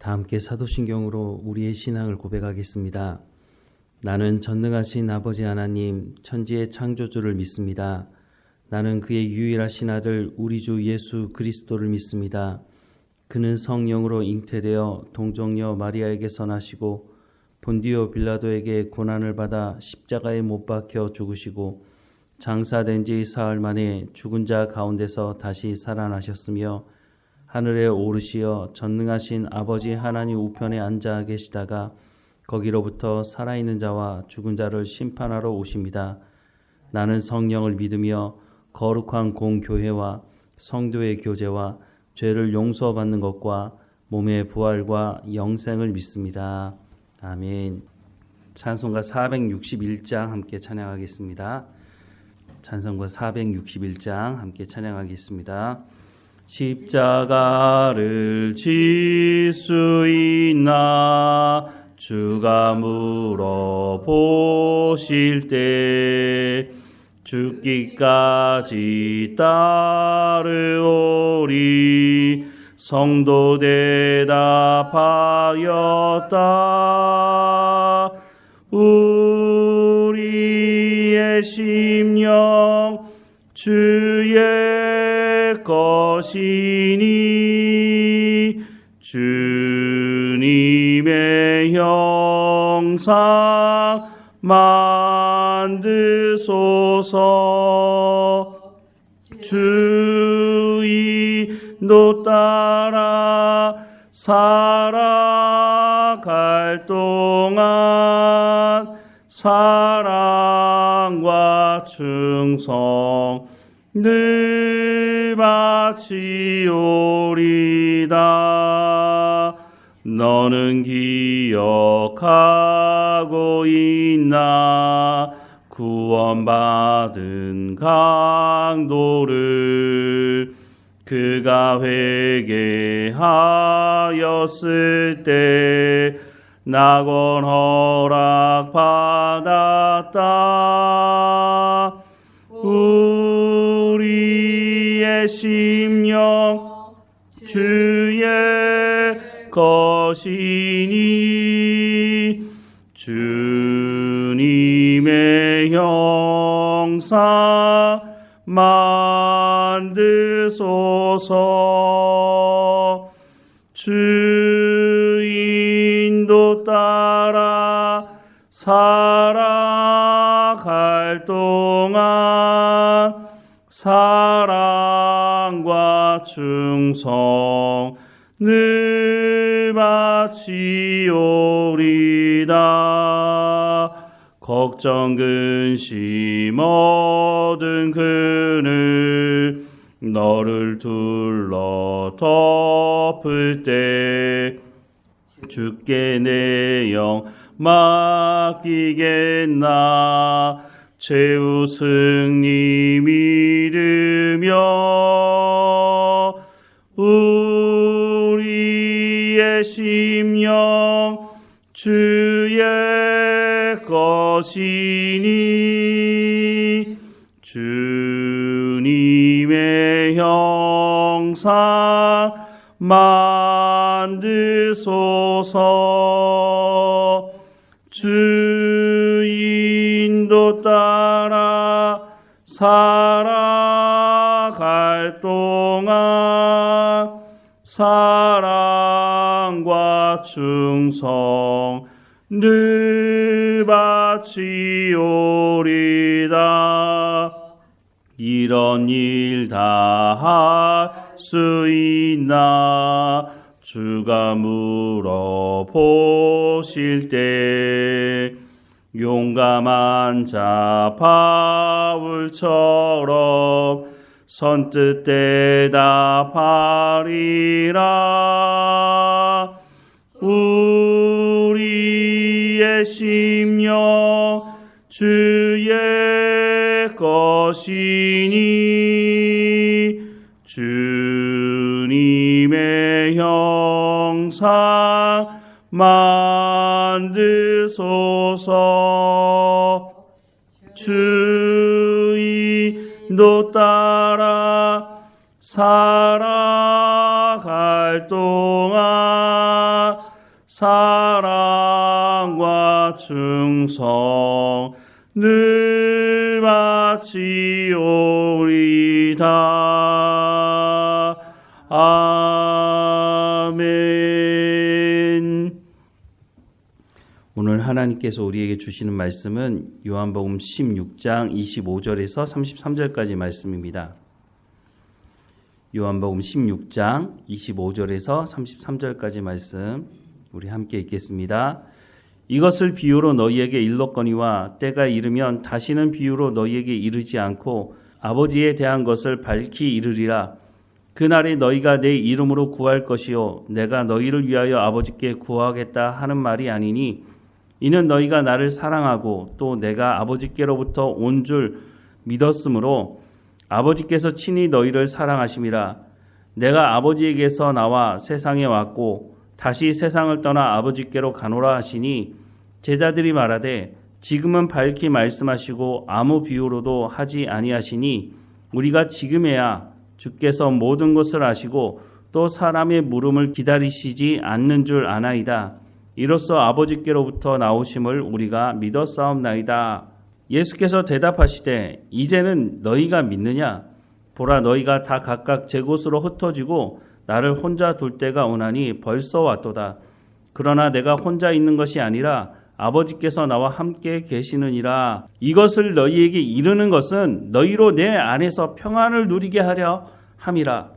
다 함께 사도신경으로 우리의 신앙을 고백하겠습니다. 나는 전능하신 아버지 하나님 천지의 창조주를 믿습니다. 나는 그의 유일하신 아들 우리 주 예수 그리스도를 믿습니다. 그는 성령으로 잉태되어 동정녀 마리아에게서 나시고 본디오 빌라도에게 고난을 받아 십자가에 못 박혀 죽으시고 장사된 지 사흘 만에 죽은 자 가운데서 다시 살아나셨으며 하늘에 오르시어 전능하신 아버지 하나님 우편에 앉아 계시다가 거기로부터 살아있는 자와 죽은 자를 심판하러 오십니다. 나는 성령을 믿으며 거룩한 공교회와 성도의 교제와 죄를 용서받는 것과 몸의 부활과 영생을 믿습니다. 아멘. 찬송가 461장 함께 찬양하겠습니다. 찬송가 461장 함께 찬양하겠습니다. 십자가를 질 수 있나 주가 물어보실 때 죽기까지 따르오리 성도 대답하였다. 우리의 심령 주의 것이니 주님의 형상 만드소서. 주 인도 따라 살아갈 동안 사랑과 충성 늘 바치오리다. 너는 기억하고 있나 구원받은 강도를 그가 회개하였을 때 낙원 허락받았다. 우리의 심령 주의 것이니 주님의 형상 만드소서. 주 인도 따라 살아갈 동안 사랑과 충성 늘 바치오리다. 걱정 근심 얻은 그늘 너를 둘러 덮을 때 주께 내 영 맡기겠나. 최후 승리 믿으며 우리의 심령 주의 것이니 주님의 형상 만드소서. 주 인도 따라 살아갈 동안 사랑과 충성 늘 바치오리다. 이런 일 다 할 수 있나 주가 물어보실 때 용감한 자 바울처럼 선뜻 대답하리라. 우리의 심령 주의 것이니 주님의 형상 만드소서. 주 인도 따라 살아갈 동안 사랑과 충성 늘 바치오리다. 아멘. 오늘 하나님께서 우리에게 주시는 말씀은 요한복음 16장 25절에서 33절까지 말씀입니다. 요한복음 16장 25절에서 33절까지 말씀 우리 함께 읽겠습니다. 이것을 비유로 너희에게 일렀거니와 때가 이르면 다시는 비유로 너희에게 이르지 않고 아버지에 대한 것을 밝히 이르리라. 그날에 너희가 내 이름으로 구할 것이요 내가 너희를 위하여 아버지께 구하겠다 하는 말이 아니니 이는 너희가 나를 사랑하고 또 내가 아버지께로부터 온 줄 믿었으므로 아버지께서 친히 너희를 사랑하심이라. 내가 아버지에게서 나와 세상에 왔고 다시 세상을 떠나 아버지께로 가노라 하시니 제자들이 말하되 지금은 밝히 말씀하시고 아무 비유로도 하지 아니하시니 우리가 지금에야 주께서 모든 것을 아시고 또 사람의 물음을 기다리시지 않는 줄 아나이다. 이로써 아버지께로부터 나오심을 우리가 믿었사옵나이다. 예수께서 대답하시되 이제는 너희가 믿느냐? 보라 너희가 다 각각 제 곳으로 흩어지고 나를 혼자 둘 때가 오나니 벌써 왔도다. 그러나 내가 혼자 있는 것이 아니라 아버지께서 나와 함께 계시느니라. 이것을 너희에게 이르는 것은 너희로 내 안에서 평안을 누리게 하려 함이라.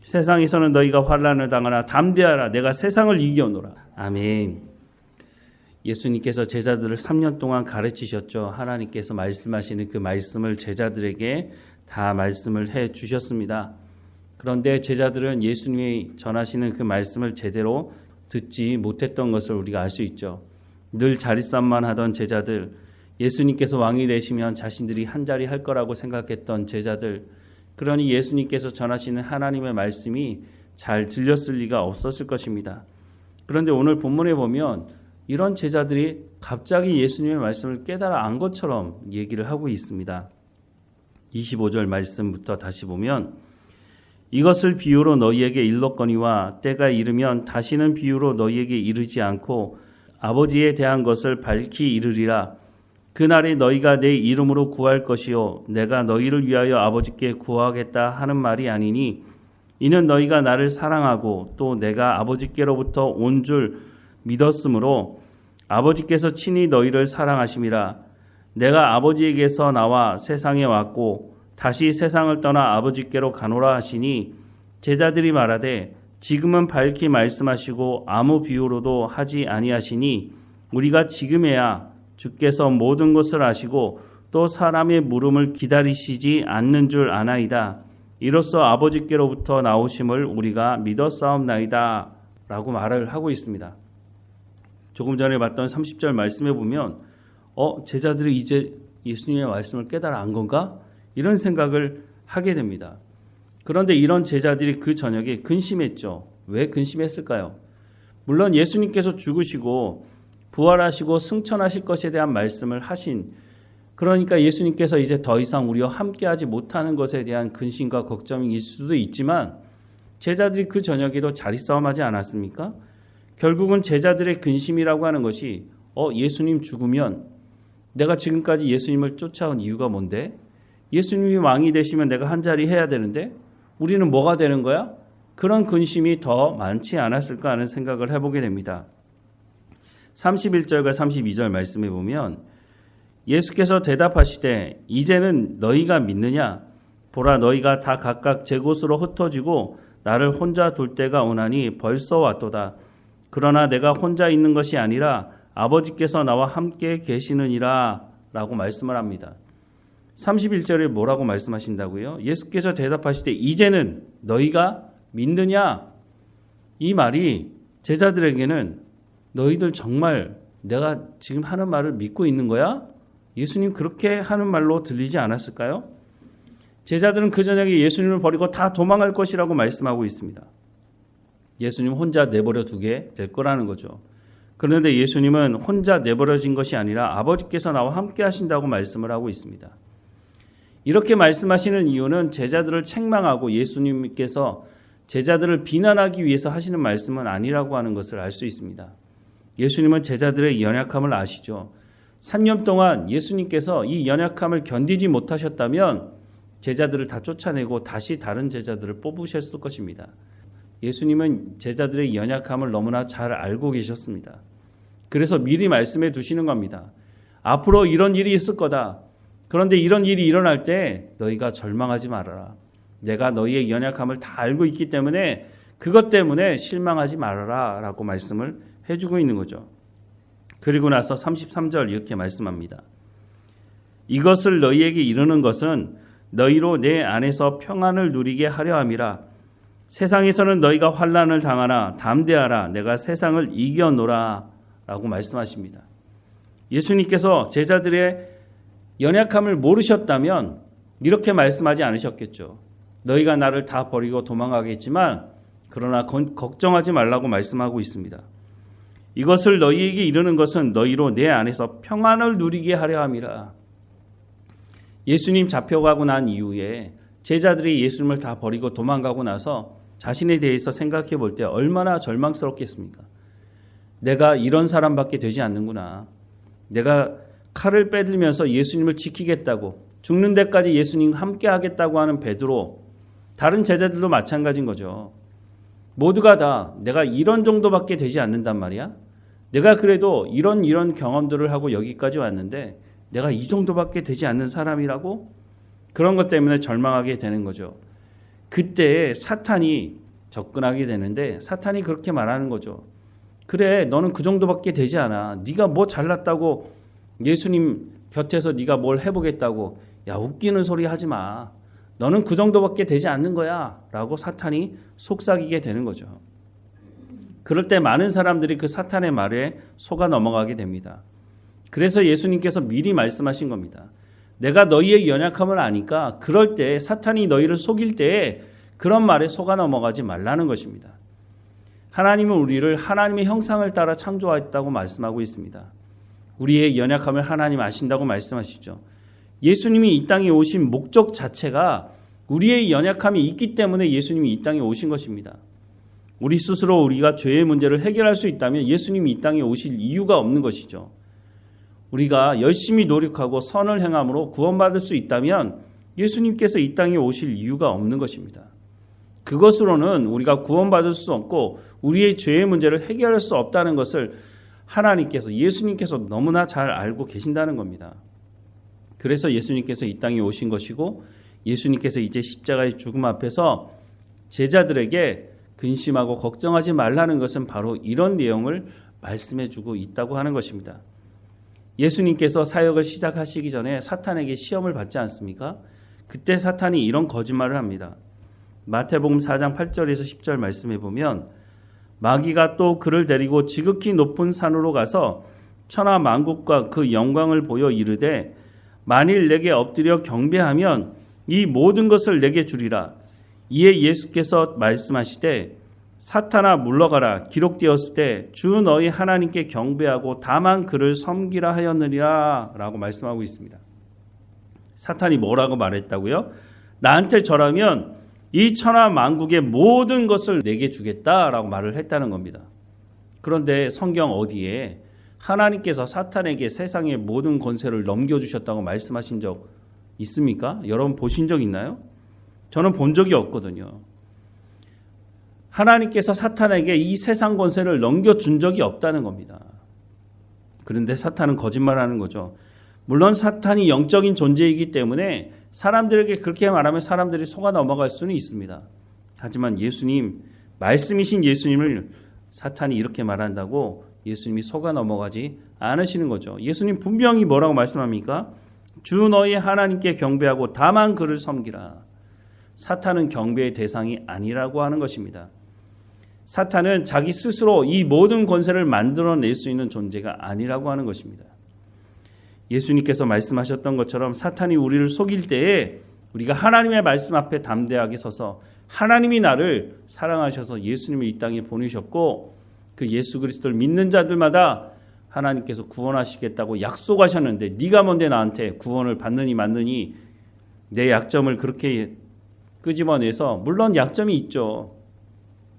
세상에서는 너희가 환난을 당하나 담대하라. 내가 세상을 이겨노라. 아멘. 예수님께서 제자들을 3년 동안 가르치셨죠. 하나님께서 말씀하시는 그 말씀을 제자들에게 다 말씀을 해 주셨습니다. 그런데 제자들은 예수님이 전하시는 그 말씀을 제대로 듣지 못했던 것을 우리가 알 수 있죠. 늘 자리싸움만 하던 제자들, 예수님께서 왕이 되시면 자신들이 한자리 할 거라고 생각했던 제자들, 그러니 예수님께서 전하시는 하나님의 말씀이 잘 들렸을 리가 없었을 것입니다. 그런데 오늘 본문에 보면 이런 제자들이 갑자기 예수님의 말씀을 깨달아 안 것처럼 얘기를 하고 있습니다. 25절 말씀부터 다시 보면 이것을 비유로 너희에게 일렀거니와 때가 이르면 다시는 비유로 너희에게 이르지 않고 아버지에 대한 것을 밝히 이르리라. 그날에 너희가 내 이름으로 구할 것이요 내가 너희를 위하여 아버지께 구하겠다 하는 말이 아니니 이는 너희가 나를 사랑하고 또 내가 아버지께로부터 온 줄 믿었으므로 아버지께서 친히 너희를 사랑하심이라. 내가 아버지에게서 나와 세상에 왔고 다시 세상을 떠나 아버지께로 가노라 하시니 제자들이 말하되 지금은 밝히 말씀하시고 아무 비유로도 하지 아니하시니 우리가 지금에야 주께서 모든 것을 아시고 또 사람의 물음을 기다리시지 않는 줄 아나이다. 이로써 아버지께로부터 나오심을 우리가 믿었사옵나이다. 라고 말을 하고 있습니다. 조금 전에 봤던 30절 말씀에 보면 제자들이 이제 예수님의 말씀을 깨달아 안 건가? 이런 생각을 하게 됩니다. 그런데 이런 제자들이 그 저녁에 근심했죠. 왜 근심했을까요? 물론 예수님께서 죽으시고 부활하시고 승천하실 것에 대한 말씀을 하신, 그러니까 예수님께서 이제 더 이상 우리와 함께하지 못하는 것에 대한 근심과 걱정일 수도 있지만 제자들이 그 저녁에도 자리싸움하지 않았습니까? 결국은 제자들의 근심이라고 하는 것이 예수님 죽으면 내가 지금까지 예수님을 쫓아온 이유가 뭔데? 예수님이 왕이 되시면 내가 한자리 해야 되는데 우리는 뭐가 되는 거야? 그런 근심이 더 많지 않았을까 하는 생각을 해보게 됩니다. 31절과 32절 말씀에 보면 예수께서 대답하시되 이제는 너희가 믿느냐? 보라 너희가 다 각각 제 곳으로 흩어지고 나를 혼자 둘 때가 오나니 벌써 왔도다. 그러나 내가 혼자 있는 것이 아니라 아버지께서 나와 함께 계시느니라 라고 말씀을 합니다. 31절에 뭐라고 말씀하신다고요? 예수께서 대답하시되 이제는 너희가 믿느냐? 이 말이 제자들에게는 너희들 정말 내가 지금 하는 말을 믿고 있는 거야? 예수님 그렇게 하는 말로 들리지 않았을까요? 제자들은 그 저녁에 예수님을 버리고 다 도망갈 것이라고 말씀하고 있습니다. 예수님 혼자 내버려 두게 될 거라는 거죠. 그런데 예수님은 혼자 내버려진 것이 아니라 아버지께서 나와 함께 하신다고 말씀을 하고 있습니다. 이렇게 말씀하시는 이유는 제자들을 책망하고 예수님께서 제자들을 비난하기 위해서 하시는 말씀은 아니라고 하는 것을 알 수 있습니다. 예수님은 제자들의 연약함을 아시죠. 3년 동안 예수님께서 이 연약함을 견디지 못하셨다면 제자들을 다 쫓아내고 다시 다른 제자들을 뽑으셨을 것입니다. 예수님은 제자들의 연약함을 너무나 잘 알고 계셨습니다. 그래서 미리 말씀해 두시는 겁니다. 앞으로 이런 일이 있을 거다. 그런데 이런 일이 일어날 때 너희가 절망하지 말아라. 내가 너희의 연약함을 다 알고 있기 때문에 그것 때문에 실망하지 말아라 라고 말씀을 해주고 있는 거죠. 그리고 나서 33절 이렇게 말씀합니다. 이것을 너희에게 이르는 것은 너희로 내 안에서 평안을 누리게 하려 함이라. 세상에서는 너희가 환난을 당하나 담대하라. 내가 세상을 이겨노라 라고 말씀하십니다. 예수님께서 제자들의 연약함을 모르셨다면 이렇게 말씀하지 않으셨겠죠. 너희가 나를 다 버리고 도망가겠지만 그러나 걱정하지 말라고 말씀하고 있습니다. 이것을 너희에게 이르는 것은 너희로 내 안에서 평안을 누리게 하려 함이라. 예수님 잡혀가고 난 이후에 제자들이 예수님을 다 버리고 도망가고 나서 자신에 대해서 생각해 볼 때 얼마나 절망스럽겠습니까? 내가 이런 사람밖에 되지 않는구나. 내가 칼을 빼들면서 예수님을 지키겠다고 죽는 데까지 예수님 함께 하겠다고 하는 베드로, 다른 제자들도 마찬가지인 거죠. 모두가 다 내가 이런 정도밖에 되지 않는단 말이야. 내가 그래도 이런 경험들을 하고 여기까지 왔는데 내가 이 정도밖에 되지 않는 사람이라고 그런 것 때문에 절망하게 되는 거죠. 그때 사탄이 접근하게 되는데 사탄이 그렇게 말하는 거죠. 그래, 너는 그 정도밖에 되지 않아. 네가 뭐 잘났다고 예수님 곁에서 네가 뭘 해보겠다고. 야, 웃기는 소리 하지 마. 너는 그 정도밖에 되지 않는 거야 라고 사탄이 속삭이게 되는 거죠. 그럴 때 많은 사람들이 그 사탄의 말에 속아 넘어가게 됩니다. 그래서 예수님께서 미리 말씀하신 겁니다. 내가 너희의 연약함을 아니까 그럴 때 사탄이 너희를 속일 때에 그런 말에 속아 넘어가지 말라는 것입니다. 하나님은 우리를 하나님의 형상을 따라 창조했다고 말씀하고 있습니다. 우리의 연약함을 하나님 아신다고 말씀하시죠. 예수님이 이 땅에 오신 목적 자체가 우리의 연약함이 있기 때문에 예수님이 이 땅에 오신 것입니다. 우리 스스로 우리가 죄의 문제를 해결할 수 있다면 예수님이 이 땅에 오실 이유가 없는 것이죠. 우리가 열심히 노력하고 선을 행함으로 구원받을 수 있다면 예수님께서 이 땅에 오실 이유가 없는 것입니다. 그것으로는 우리가 구원받을 수 없고 우리의 죄의 문제를 해결할 수 없다는 것을 하나님께서, 예수님께서 너무나 잘 알고 계신다는 겁니다. 그래서 예수님께서 이 땅에 오신 것이고 예수님께서 이제 십자가의 죽음 앞에서 제자들에게 근심하고 걱정하지 말라는 것은 바로 이런 내용을 말씀해 주고 있다고 하는 것입니다. 예수님께서 사역을 시작하시기 전에 사탄에게 시험을 받지 않습니까? 그때 사탄이 이런 거짓말을 합니다. 마태복음 4장 8절에서 10절 말씀해 보면 마귀가 또 그를 데리고 지극히 높은 산으로 가서 천하 만국과 그 영광을 보여 이르되 만일 내게 엎드려 경배하면 이 모든 것을 내게 주리라. 이에 예수께서 말씀하시되 사탄아 물러가라. 기록되었을 때 주 너희 하나님께 경배하고 다만 그를 섬기라 하였느니라 라고 말씀하고 있습니다. 사탄이 뭐라고 말했다고요? 나한테 절하면 이 천하 만국의 모든 것을 내게 주겠다라고 말을 했다는 겁니다. 그런데 성경 어디에 하나님께서 사탄에게 세상의 모든 권세를 넘겨주셨다고 말씀하신 적 있습니까? 여러분 보신 적 있나요? 저는 본 적이 없거든요. 하나님께서 사탄에게 이 세상 권세를 넘겨준 적이 없다는 겁니다. 그런데 사탄은 거짓말하는 거죠. 물론 사탄이 영적인 존재이기 때문에 사람들에게 그렇게 말하면 사람들이 속아 넘어갈 수는 있습니다. 하지만 예수님, 말씀이신 예수님을 사탄이 이렇게 말한다고 예수님이 속아 넘어가지 않으시는 거죠. 예수님 분명히 뭐라고 말씀합니까? 주 너희 하나님께 경배하고 다만 그를 섬기라. 사탄은 경배의 대상이 아니라고 하는 것입니다. 사탄은 자기 스스로 이 모든 권세를 만들어낼 수 있는 존재가 아니라고 하는 것입니다. 예수님께서 말씀하셨던 것처럼 사탄이 우리를 속일 때에 우리가 하나님의 말씀 앞에 담대하게 서서 하나님이 나를 사랑하셔서 예수님을 이 땅에 보내셨고 그 예수 그리스도를 믿는 자들마다 하나님께서 구원하시겠다고 약속하셨는데 네가 뭔데 나한테 구원을 받느니 맞느니 내 약점을 그렇게 끄집어내서 물론 약점이 있죠.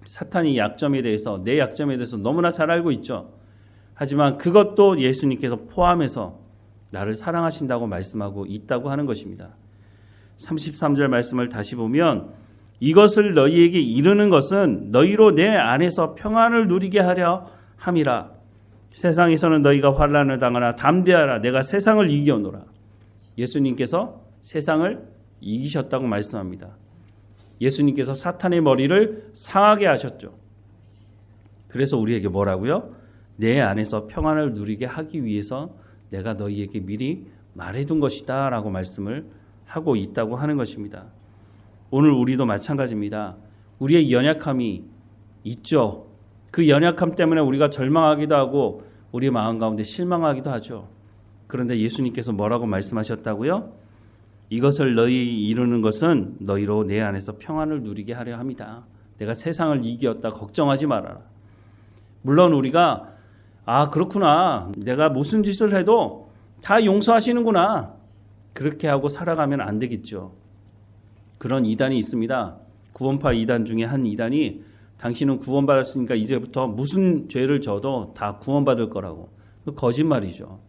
사탄이 약점에 대해서 내 약점에 대해서 너무나 잘 알고 있죠. 하지만 그것도 예수님께서 포함해서 나를 사랑하신다고 말씀하고 있다고 하는 것입니다. 33절 말씀을 다시 보면 이것을 너희에게 이르는 것은 너희로 내 안에서 평안을 누리게 하려 함이라. 세상에서는 너희가 환난을 당하나 담대하라. 내가 세상을 이겨노라. 예수님께서 세상을 이기셨다고 말씀합니다. 예수님께서 사탄의 머리를 상하게 하셨죠. 그래서 우리에게 뭐라고요? 내 안에서 평안을 누리게 하기 위해서 내가 너희에게 미리 말해둔 것이다 라고 말씀을 하고 있다고 하는 것입니다. 오늘 우리도 마찬가지입니다. 우리의 연약함이 있죠. 그 연약함 때문에 우리가 절망하기도 하고 우리 마음 가운데 실망하기도 하죠. 그런데 예수님께서 뭐라고 말씀하셨다고요? 이것을 너희 이루는 것은 너희로 내 안에서 평안을 누리게 하려 합니다. 내가 세상을 이기었다. 걱정하지 말아라. 물론 우리가 그렇구나. 내가 무슨 짓을 해도 다 용서하시는구나. 그렇게 하고 살아가면 안 되겠죠. 그런 이단이 있습니다. 구원파 이단 중에 한 이단이 당신은 구원받았으니까 이제부터 무슨 죄를 져도 다 구원받을 거라고. 거짓말이죠.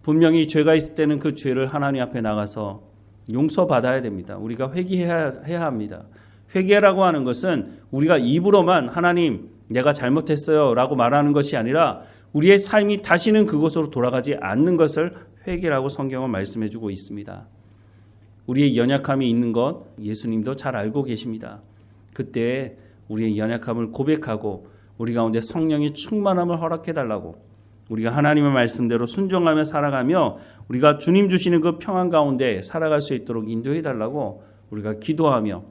분명히 죄가 있을 때는 그 죄를 하나님 앞에 나가서 용서받아야 됩니다. 우리가 회개해야 합니다. 회개라고 하는 것은 우리가 입으로만 하나님 내가 잘못했어요 라고 말하는 것이 아니라 우리의 삶이 다시는 그곳으로 돌아가지 않는 것을 회개라고 성경은 말씀해 주고 있습니다. 우리의 연약함이 있는 것 예수님도 잘 알고 계십니다. 그때 우리의 연약함을 고백하고 우리 가운데 성령의 충만함을 허락해 달라고 우리가 하나님의 말씀대로 순종하며 살아가며 우리가 주님 주시는 그 평안 가운데 살아갈 수 있도록 인도해 달라고 우리가 기도하며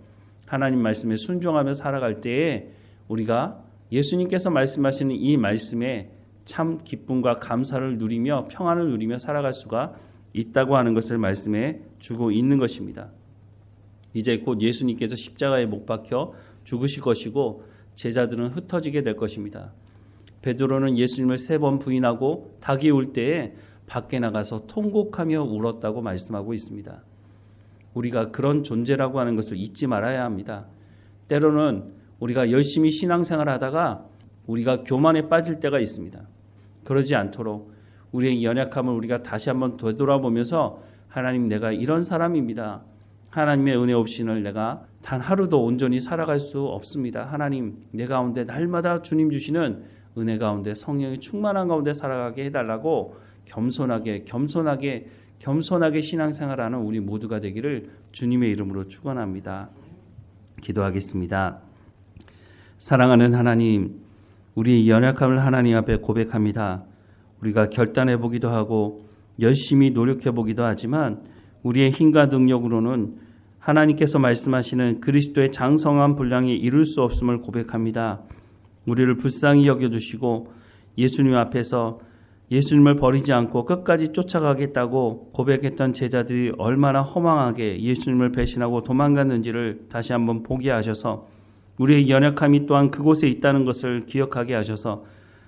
하나님 말씀에 순종하며 살아갈 때에 우리가 예수님께서 말씀하시는 이 말씀에 참 기쁨과 감사를 누리며 평안을 누리며 살아갈 수가 있다고 하는 것을 말씀해 주고 있는 것입니다. 이제 곧 예수님께서 십자가에 못 박혀 죽으실 것이고 제자들은 흩어지게 될 것입니다. 베드로는 예수님을 3번 부인하고 닭이 울 때에 밖에 나가서 통곡하며 울었다고 말씀하고 있습니다. 우리가 그런 존재라고 하는 것을 잊지 말아야 합니다. 때로는 우리가 열심히 신앙생활을 하다가 우리가 교만에 빠질 때가 있습니다. 그러지 않도록 우리의 연약함을 우리가 다시 한번 되돌아보면서 하나님 내가 이런 사람입니다. 하나님의 은혜 없이는 내가 단 하루도 온전히 살아갈 수 없습니다. 하나님 내 가운데 날마다 주님 주시는 은혜 가운데 성령의 충만한 가운데 살아가게 해달라고 겸손하게 신앙생활하는 우리 모두가 되기를 주님의 이름으로 축원합니다. 기도하겠습니다. 사랑하는 하나님, 우리의 연약함을 하나님 앞에 고백합니다. 우리가 결단해 보기도 하고 열심히 노력해 보기도 하지만 우리의 힘과 능력으로는 하나님께서 말씀하시는 그리스도의 장성한 분량에 이룰 수 없음을 고백합니다. 우리를 불쌍히 여겨주시고 예수님 앞에서 예수님을 버리지 않고 끝까지 쫓아가겠다고 고백했던 제자들이 얼마나 허망하게 예수님을 배신하고 도망갔는지를 다시 한번 보게 하셔서 우리의 연약함이 또한 그곳에 있다는 것을 기억하게 하셔서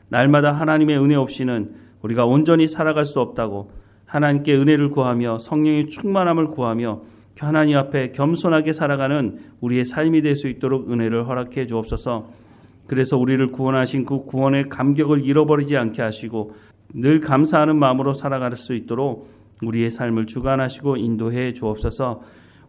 날마다 하나님의 은혜 없이는 우리가 온전히 살아갈 수 없다고 하나님께 은혜를 구하며 성령의 충만함을 구하며 하나님 앞에 겸손하게 살아가는 우리의 삶이 될 수 있도록 은혜를 허락해 주옵소서. 그래서 우리를 구원하신 그 구원의 감격을 잃어버리지 않게 하시고 늘 감사하는 마음으로 살아갈 수 있도록 우리의 삶을 주관하시고 인도해 주옵소서.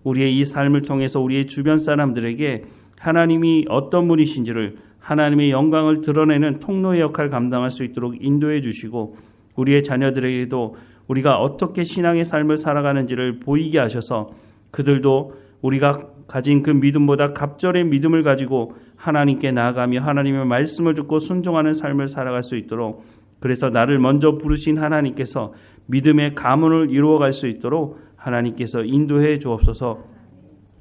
우리의 이 삶을 통해서 우리의 주변 사람들에게 하나님이 어떤 분이신지를 하나님의 영광을 드러내는 통로의 역할을 감당할 수 있도록 인도해 주시고 우리의 자녀들에게도 우리가 어떻게 신앙의 삶을 살아가는지를 보이게 하셔서 그들도 우리가 가진 그 믿음보다 갑절의 믿음을 가지고 하나님께 나아가며 하나님의 말씀을 듣고 순종하는 삶을 살아갈 수 있도록 그래서 나를 먼저 부르신 하나님께서 믿음의 가문을 이루어갈 수 있도록 하나님께서 인도해 주옵소서.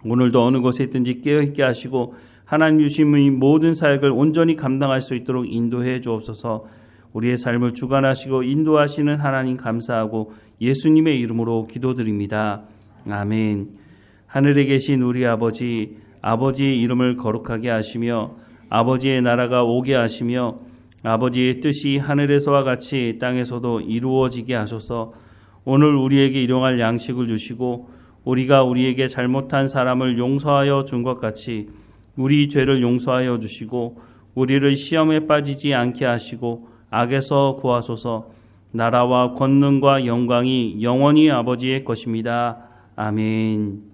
오늘도 어느 곳에 있든지 깨어있게 하시고 하나님 주신 이 모든 사역을 온전히 감당할 수 있도록 인도해 주옵소서. 우리의 삶을 주관하시고 인도하시는 하나님 감사하고 예수님의 이름으로 기도드립니다. 아멘. 하늘에 계신 우리 아버지, 아버지의 이름을 거룩하게 하시며 아버지의 나라가 오게 하시며 아버지의 뜻이 하늘에서와 같이 땅에서도 이루어지게 하소서. 오늘 우리에게 일용할 양식을 주시고 우리가 우리에게 잘못한 사람을 용서하여 준 것 같이 우리 죄를 용서하여 주시고 우리를 시험에 빠지지 않게 하시고 악에서 구하소서. 나라와 권능과 영광이 영원히 아버지의 것입니다. 아멘.